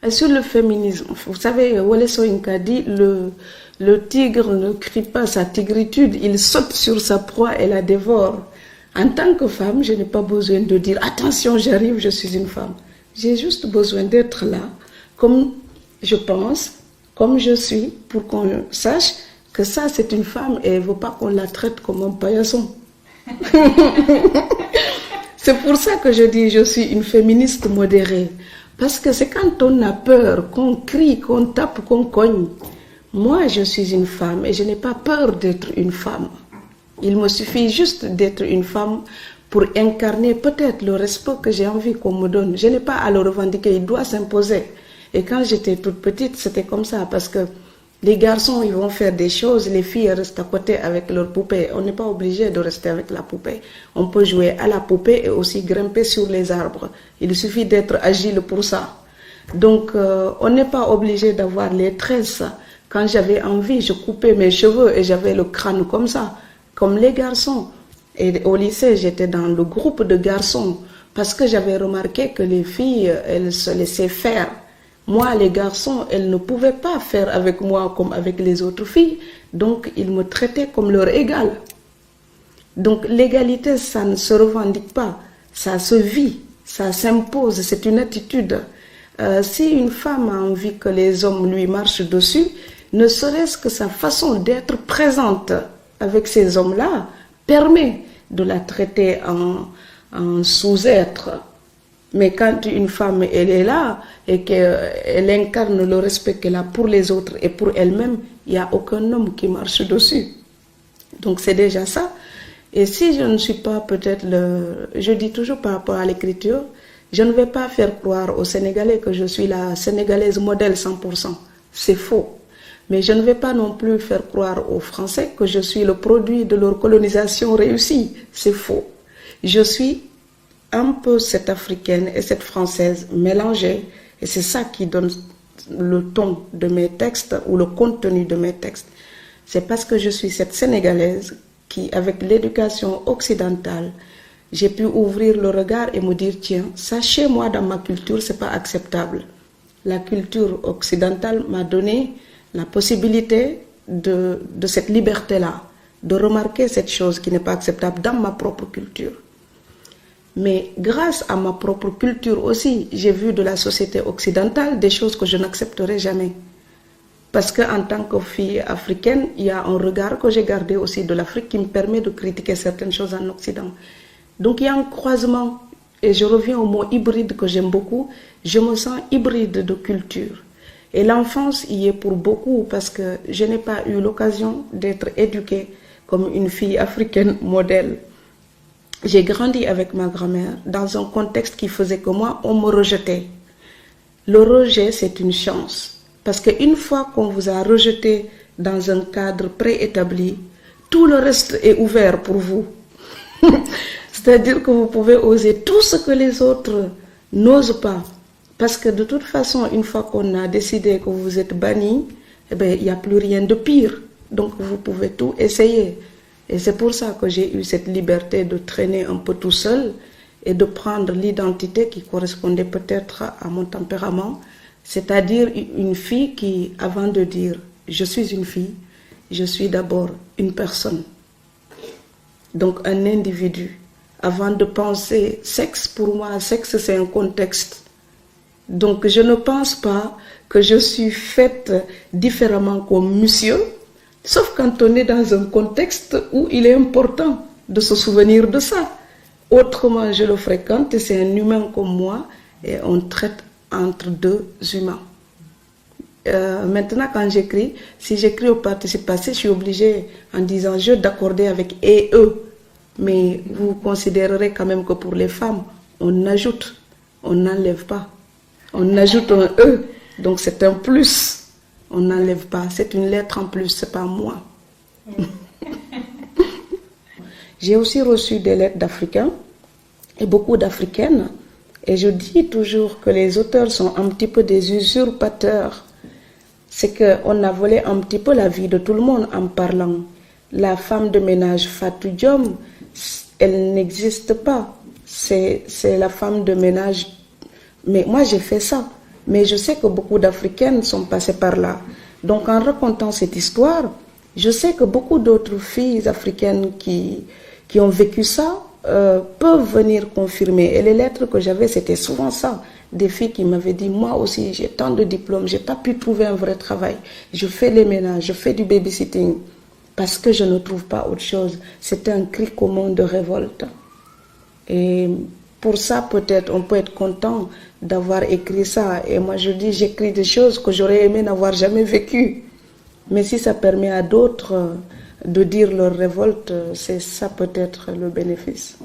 Sur le féminisme, vous savez, Wole Soyinka dit le tigre ne crie pas sa tigritude, il saute sur sa proie et la dévore. En tant que femme, je n'ai pas besoin de dire attention, j'arrive, je suis une femme. J'ai juste besoin d'être là, comme je pense, comme je suis, pour qu'on sache que ça c'est une femme et elle ne veut pas qu'on la traite comme un paillasson. C'est pour ça que je dis je suis une féministe modérée. Parce que c'est quand on a peur, qu'on crie, qu'on tape, qu'on cogne. Moi, je suis une femme et je n'ai pas peur d'être une femme. Il me suffit juste d'être une femme pour incarner peut-être le respect que j'ai envie qu'on me donne. Je n'ai pas à le revendiquer, il doit s'imposer. Et quand j'étais toute petite, c'était comme ça parce que les garçons, ils vont faire des choses, les filles restent à côté avec leur poupée. On n'est pas obligé de rester avec la poupée. On peut jouer à la poupée et aussi grimper sur les arbres. Il suffit d'être agile pour ça. Donc, on n'est pas obligé d'avoir les tresses. Quand j'avais envie, je coupais mes cheveux et j'avais le crâne comme ça, comme les garçons. Et au lycée, j'étais dans le groupe de garçons parce que j'avais remarqué que les filles, elles se laissaient faire. Moi, les garçons, elles ne pouvaient pas faire avec moi comme avec les autres filles. Donc, ils me traitaient comme leur égal. Donc, l'égalité, ça ne se revendique pas. Ça se vit, ça s'impose, c'est une attitude. Si une femme a envie que les hommes lui marchent dessus, ne serait-ce que sa façon d'être présente avec ces hommes-là permet de la traiter en sous-être. Mais quand une femme, elle est là et qu'elle incarne le respect qu'elle a pour les autres et pour elle-même, il n'y a aucun homme qui marche dessus. Donc c'est déjà ça. Et si je ne suis pas peut-être je dis toujours par rapport à l'écriture, je ne vais pas faire croire aux Sénégalais que je suis la Sénégalaise modèle 100%. C'est faux. Mais je ne vais pas non plus faire croire aux Français que je suis le produit de leur colonisation réussie. C'est faux. Je suis un peu cette africaine et cette française mélangée, et c'est ça qui donne le ton de mes textes ou le contenu de mes textes. C'est parce que je suis cette Sénégalaise qui, avec l'éducation occidentale, j'ai pu ouvrir le regard et me dire tiens, ça chez moi dans ma culture, c'est pas acceptable. La culture occidentale m'a donné la possibilité de cette liberté-là, de remarquer cette chose qui n'est pas acceptable dans ma propre culture. Mais grâce à ma propre culture aussi, j'ai vu de la société occidentale des choses que je n'accepterai jamais. Parce qu'en tant que fille africaine, il y a un regard que j'ai gardé aussi de l'Afrique qui me permet de critiquer certaines choses en Occident. Donc il y a un croisement, et je reviens au mot hybride que j'aime beaucoup, je me sens hybride de culture. Et l'enfance y est pour beaucoup parce que je n'ai pas eu l'occasion d'être éduquée comme une fille africaine modèle. J'ai grandi avec ma grand-mère dans un contexte qui faisait que moi, on me rejetait. Le rejet, c'est une chance. Parce qu'une fois qu'on vous a rejeté dans un cadre préétabli, tout le reste est ouvert pour vous. C'est-à-dire que vous pouvez oser tout ce que les autres n'osent pas. Parce que de toute façon, une fois qu'on a décidé que vous êtes banni, eh bien, il n'y a plus rien de pire. Donc vous pouvez tout essayer. Et c'est pour ça que j'ai eu cette liberté de traîner un peu tout seul et de prendre l'identité qui correspondait peut-être à mon tempérament, c'est-à-dire une fille qui, avant de dire « je suis une fille », je suis d'abord une personne. Donc un individu. Avant de penser sexe, pour moi, sexe c'est un contexte. Donc je ne pense pas que je suis faite différemment comme monsieur, sauf quand on est dans un contexte où il est important de se souvenir de ça. Autrement, je le fréquente et c'est un humain comme moi et on traite entre deux humains. Maintenant, quand j'écris, si j'écris au participe passé, je suis obligée, en disant je, d'accorder avec et eux. Mais vous considérerez quand même que pour les femmes, on ajoute, on n'enlève pas. On ajoute un e, donc c'est un plus. On n'enlève pas, c'est une lettre en plus, c'est pas moi. J'ai aussi reçu des lettres d'Africains et beaucoup d'Africaines. Et je dis toujours que les auteurs sont un petit peu des usurpateurs. C'est qu'on a volé un petit peu la vie de tout le monde en parlant. La femme de ménage Fatou Diom, elle n'existe pas. C'est la femme de ménage. Mais moi, j'ai fait ça. Mais je sais que beaucoup d'Africaines sont passées par là. Donc en racontant cette histoire, je sais que beaucoup d'autres filles africaines qui ont vécu ça peuvent venir confirmer. Et les lettres que j'avais, c'était souvent ça. Des filles qui m'avaient dit, moi aussi, j'ai tant de diplômes, j'ai pas pu trouver un vrai travail. Je fais les ménages, je fais du babysitting parce que je ne trouve pas autre chose. C'était un cri commun de révolte. Et pour ça, peut-être, on peut être content d'avoir écrit ça. Et moi, je dis, j'écris des choses que j'aurais aimé n'avoir jamais vécues. Mais si ça permet à d'autres de dire leur révolte, c'est ça peut-être le bénéfice.